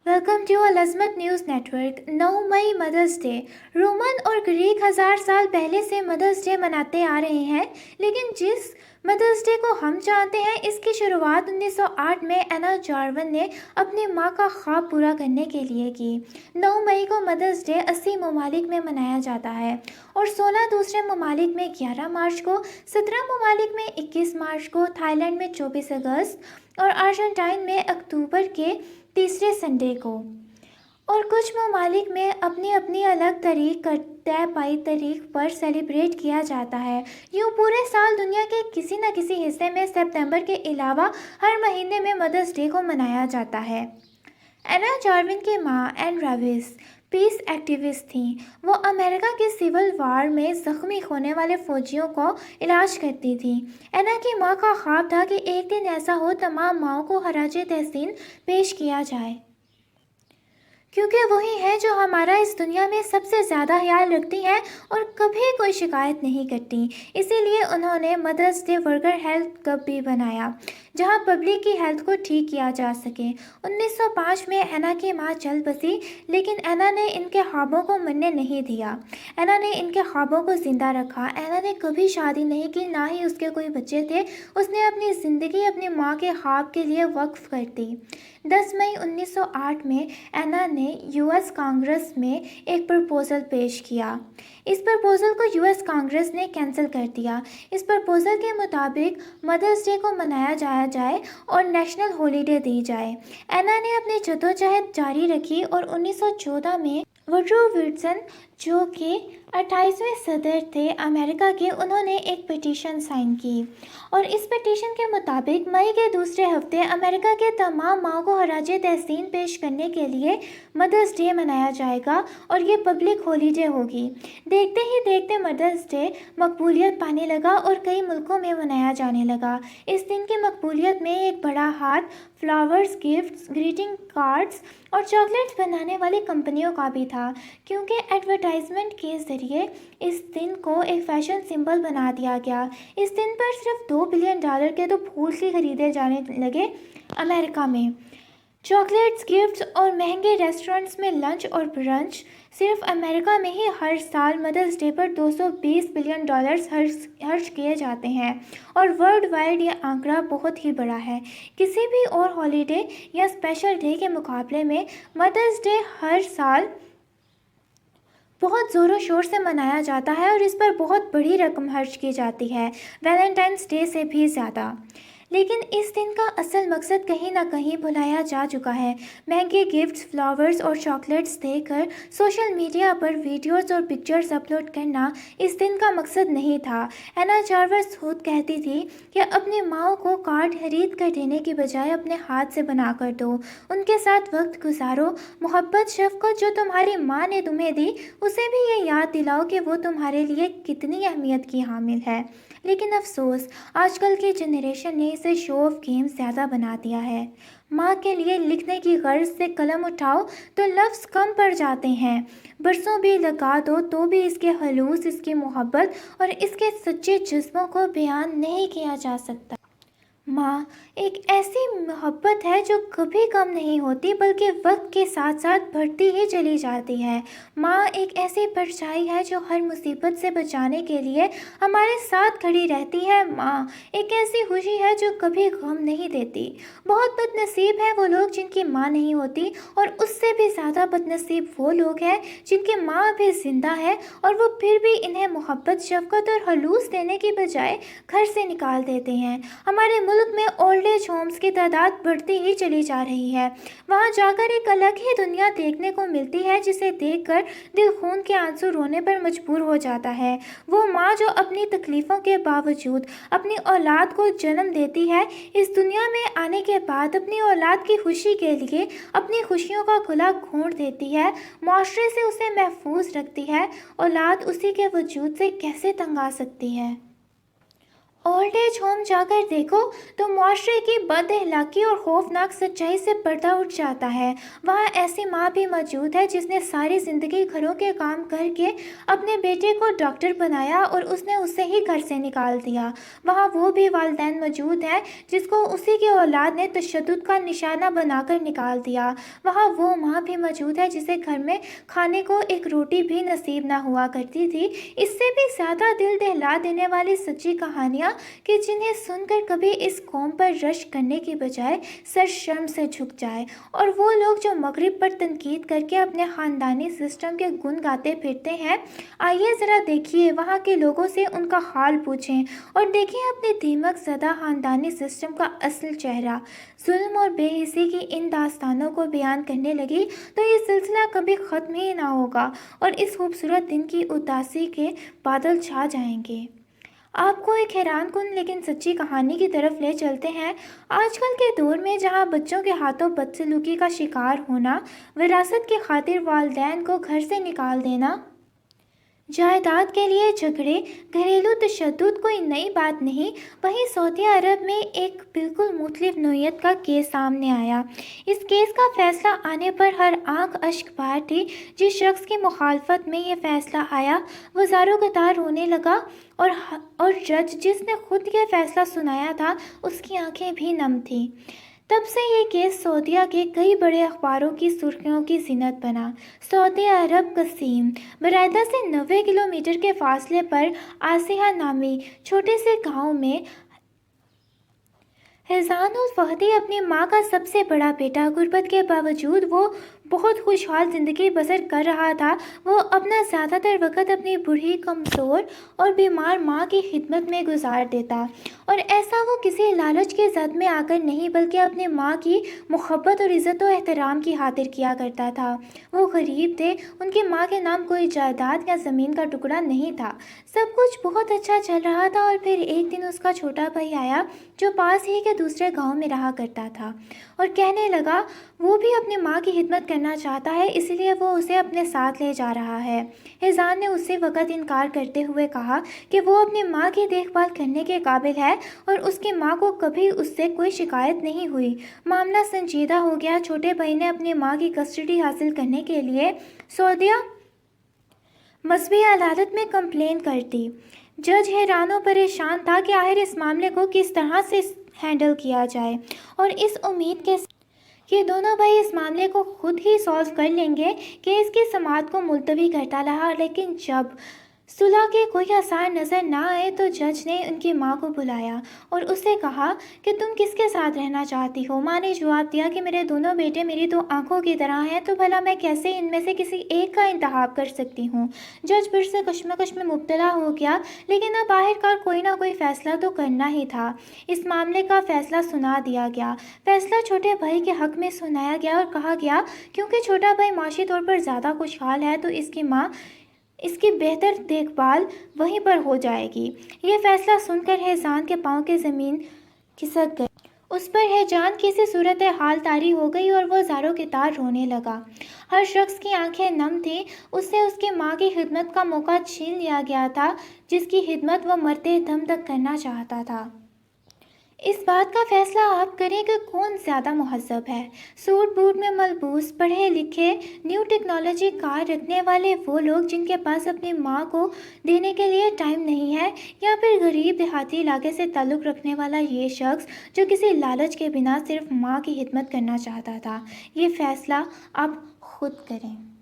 Welcome to Al Azmat news network. 9 मई mothers day. Roman और Greek हजार साल पहले से मदर्स डे मनाते आ रहे हैं, लेकिन जिस मदर्स डे को हम जानते हैं इसकी शुरुआत 1908 में एना जार्विन ने अपनी मां का ख्वाब पूरा करने के लिए की। 9 मई को मदर्स डे 80 ममालिक में मनाया जाता है और 16 दूसरे ममालिक में 11 मार्च को, 17 ममालिक में 21 मार्च को, थाईलैंड में 24 अगस्त और अर्जेंटाइन में अक्टूबर के तीसरे संडे को। और कुछ ममालिक में अपनी अपनी अलग तय पाई तारीख पर सेलिब्रेट किया जाता है। यूँ पूरे साल दुनिया के किसी न किसी हिस्से में सितंबर के अलावा हर महीने में मदर्स डे को मनाया जाता है। एना जार्विन की मां एन रेविस पीस एक्टिविस्ट थीं। वो अमेरिका के सिविल वार में ज़ख्मी होने वाले फ़ौजियों को इलाज करती थीं। एना की मां का ख्वाब था कि एक दिन ऐसा हो तमाम माँओं को खराज तहसीन पेश किया जाए, क्योंकि वही हैं जो हमारा इस दुनिया में सबसे ज़्यादा ख्याल रखती हैं और कभी कोई शिकायत नहीं करती। इसीलिए उन्होंने mothers day worker health club भी बनाया, जहां पब्लिक की हेल्थ को ठीक किया जा सके। 1905 में एना की मां चल बसी, लेकिन एना ने इनके ख्वाबों को मरने नहीं दिया। एना ने इनके ख्वाबों को ज़िंदा रखा। एना ने कभी शादी नहीं की, ना ही उसके कोई बच्चे थे। उसने अपनी ज़िंदगी अपनी माँ के ख्वाब के लिए वक्फ कर दी। 10 मई 1908 में एना ने यूएस कांग्रेस में एक प्रपोज़ल पेश किया। इस प्रपोज़ल को यूएस कांग्रेस ने कैंसिल कर दिया। इस प्रपोज़ल के मुताबिक मदर्स डे को मनाया जाए और नेशनल हॉलीडे दी जाए। एना ने अपनी जद्दोजहद जारी रखी और 1914 में वुडरो विल्सन, जो कि 28वें सदर थे अमेरिका के, उन्होंने एक पिटीशन साइन की और इस पिटीशन के मुताबिक मई के दूसरे हफ्ते अमेरिका के तमाम माँओं को खराज तहसीन पेश करने के लिए मदर्स डे मनाया जाएगा और ये पब्लिक हॉलीडे होगी। देखते ही देखते मदर्स डे मकबूलियत पाने लगा और कई मुल्कों में मनाया जाने लगा। इस दिन की मकबूलियत में एक बड़ा हाथ फ्लावर्स, गिफ्ट्स, ग्रीटिंग कार्ड्स और चॉकलेट्स बनाने वाली कंपनियों का भी था, क्योंकि एडवर्टाइजमेंट के ज़रिए इस दिन को एक फैशन सिंबल बना दिया गया। इस दिन पर सिर्फ $2 बिलियन के तो फूल ही खरीदे जाने लगे अमेरिका में। चॉकलेट्स, गिफ्ट्स और महंगे रेस्टोरेंट्स में लंच और ब्रंच। सिर्फ अमेरिका में ही हर साल मदर्स डे पर $220 बिलियन खर्च किए जाते हैं और वर्ल्ड वाइड ये आंकड़ा बहुत ही बड़ा है। किसी भी और हॉलीडे या स्पेशल डे के मुकाबले में मदर्स डे हर साल बहुत ज़ोरों शोर से मनाया जाता है और इस पर बहुत बड़ी रकम खर्च की जाती है, वैलेंटाइंस डे से भी ज़्यादा। लेकिन इस दिन का असल मकसद कहीं ना कहीं भुलाया जा चुका है। महंगे गिफ्ट्स, फ्लावर्स और चॉकलेट्स देकर सोशल मीडिया पर वीडियोस और पिक्चर्स अपलोड करना इस दिन का मकसद नहीं था। एना जार्विस खुद कहती थी कि अपनी माँ को कार्ड खरीद कर देने की बजाय अपने हाथ से बना कर दो, उनके साथ वक्त गुजारो। मोहब्बत, शफकत जो तुम्हारी माँ ने तुम्हें दी, उसे भी ये याद दिलाओ कि वो तुम्हारे लिए कितनी अहमियत की हामिल है। लेकिन अफसोस, आजकल की जनरेशन ने इसे शो ऑफ गेम ज़्यादा बना दिया है। माँ के लिए लिखने की गर्ज से कलम उठाओ तो लफ्ज़ कम पड़ जाते हैं। बरसों भी लगा दो तो भी इसके खलूस, इसकी मोहब्बत और इसके सच्चे जज्बों को बयान नहीं किया जा सकता। माँ एक ऐसी मोहब्बत है जो कभी कम नहीं होती, बल्कि वक्त के साथ साथ बढ़ती ही चली जाती है। माँ एक ऐसी परछाई है जो हर मुसीबत से बचाने के लिए हमारे साथ खड़ी रहती है। माँ एक ऐसी खुशी है जो कभी गम नहीं देती। बहुत बदनसीब है वो लोग जिनकी माँ नहीं होती, और उससे भी ज़्यादा बदनसीब वो लोग हैं जिनकी माँ भी ज़िंदा है और वो फिर भी इन्हें मोहब्बत, शफकत और खलूस देने की बजाय घर से निकाल देते हैं। हमारे मुल्क में ओल्ड एज होम्स की तादाद बढ़ती ही चली जा रही है। वहाँ जाकर एक अलग ही दुनिया देखने को मिलती है, जिसे देखकर दिल खून के आंसू रोने पर मजबूर हो जाता है। वो माँ जो अपनी तकलीफ़ों के बावजूद अपनी औलाद को जन्म देती है, इस दुनिया में आने के बाद अपनी औलाद की खुशी के लिए अपनी खुशियों का खुला घोंट देती है, माशरे से उसे महफूज रखती है। औलाद उसी के वजूद से कैसे तंग आ सकती है। ओल्ड एज होम जाकर देखो तो मुआशरे की बदअखलाकी और खौफनाक सच्चाई से पर्दा उठ जाता है। वहाँ ऐसी माँ भी मौजूद है जिसने सारी ज़िंदगी घरों के काम करके अपने बेटे को डॉक्टर बनाया और उसने उसे ही घर से निकाल दिया। वहाँ वो भी वालिदैन मौजूद हैं जिसको उसी की औलाद ने तशद्दुद का निशाना बनाकर निकाल दिया। वहाँ वो माँ भी मौजूद है जिसे घर में खाने को एक रोटी भी नसीब ना हुआ करती थी। इससे भी ज़्यादा दिल दहला देने वाली सच्ची कहानियाँ कि जिन्हें सुनकर कभी इस कौम पर रश करने की बजाय सर शर्म से झुक जाए, और वो लोग जो मगरिब पर तनकीद करके अपने ख़ानदानी सिस्टम के गुण गाते फिरते हैं। आइए ज़रा देखिए वहाँ के लोगों से उनका हाल पूछें और देखें अपने दीमक ज़दा ख़ानदानी सिस्टम का असल चेहरा। जुल्म और बेहिसी की इन दास्तानों को बयान करने लगी तो ये सिलसिला कभी ख़त्म ही ना होगा और इस खूबसूरत दिन की उदासी के बादल छा जाएंगे। आपको एक हैरानकुन लेकिन सच्ची कहानी की तरफ ले चलते हैं। आजकल के दौर में जहां बच्चों के हाथों बदसलूकी का शिकार होना, विरासत की खातिर वालिदैन को घर से निकाल देना, जायदाद के लिए झगड़े, घरेलू तशद्दुद कोई नई बात नहीं। वहीं सऊदी अरब में एक बिल्कुल मुख्तलिफ नौइयत का केस सामने आया। इस केस का फैसला आने पर हर आंख अश्क बार थी। जिस शख्स की मुखालफत में ये फैसला आया वो ज़ारो कतार रोने लगा और जज जिसने खुद ये फैसला सुनाया था उसकी आंखें भी नम थीं। तब से ये केस सऊदीया के कई बड़े अखबारों की सुर्खियों की ज़ीनत बना। सऊदी अरब कसीम बरादा से 90 किलोमीटर के फासले पर आसिया नामी छोटे से गांव में हिज़ान उल फहदी अपनी माँ का सबसे बड़ा बेटा। गुर्बत के बावजूद वो बहुत खुशहाल ज़िंदगी बसर कर रहा था। वो अपना ज़्यादातर वक़्त अपनी बूढ़ी, कमज़ोर और बीमार माँ की खिदमत में गुजार देता, और ऐसा वो किसी लालच के ज़द में आकर नहीं बल्कि अपनी माँ की मुहब्बत और इज़्ज़त और एहतराम की खातिर किया करता था। वो गरीब थे, उनकी माँ के नाम कोई जायदाद या ज़मीन का टुकड़ा नहीं था। सब कुछ बहुत अच्छा चल रहा था और फिर एक दिन उसका छोटा भाई आया जो पास ही के दूसरे गांव में रहा करता था और कहने लगा वो भी अपनी माँ की खिदमत करना चाहता है, इसलिए वो उसे अपने साथ ले जा रहा है। हिज़ान ने उसी वक़्त इनकार करते हुए कहा कि वो अपनी माँ की देखभाल करने के काबिल है और उसकी माँ को कभी उससे कोई शिकायत नहीं हुई। मामला संजीदा हो गया। छोटे भाई ने अपनी माँ की कस्टडी हासिल करने के लिए सऊदीया मजहबी अदालत में कंप्लेन कर दी। जज हैरान और परेशान था कि आखिर इस मामले को किस तरह से हैंडल किया जाए, और इस उम्मीद के कि दोनों भाई इस मामले को खुद ही सॉल्व कर लेंगे केस की समाअत को मुलतवी करता रहा। लेकिन जब सुलह के कोई आसार नज़र ना आए तो जज ने उनकी माँ को बुलाया और उससे कहा कि तुम किसके साथ रहना चाहती हो। माँ ने जवाब दिया कि मेरे दोनों बेटे मेरी दो आंखों की तरह हैं, तो भला मैं कैसे इनमें से किसी एक का इंतखाब कर सकती हूँ। जज फिर से कश्मकश में मुब्तला हो गया, लेकिन अब आखिरकार कोई ना कोई फ़ैसला तो करना ही था। इस मामले का फ़ैसला सुना दिया गया। फ़ैसला छोटे भाई के हक़ में सुनाया गया और कहा गया क्योंकि छोटा भाई माशी तौर पर ज़्यादा खुशहाल है तो इसकी बेहतर देखभाल वहीं पर हो जाएगी। ये फैसला सुनकर हैजान के पांव की ज़मीन खिसक गई। उस पर हैजान किसी सूरत हाल तारी हो गई और वो ज़ारों के तार रोने लगा। हर शख्स की आंखें नम थीं। उससे उसकी माँ की खिदमत का मौका छीन लिया गया था जिसकी खिदमत वो मरते दम तक करना चाहता था। इस बात का फैसला आप करें कि कौन ज़्यादा मुहज़्ज़ब है। सूट बूट में मलबूस, पढ़े लिखे, न्यू टेक्नोलॉजी कार रखने वाले वो लोग जिनके पास अपनी माँ को देने के लिए टाइम नहीं है, या फिर गरीब देहाती इलाके से ताल्लुक़ रखने वाला ये शख्स जो किसी लालच के बिना सिर्फ माँ की खिदमत करना चाहता था। ये फ़ैसला आप खुद करें।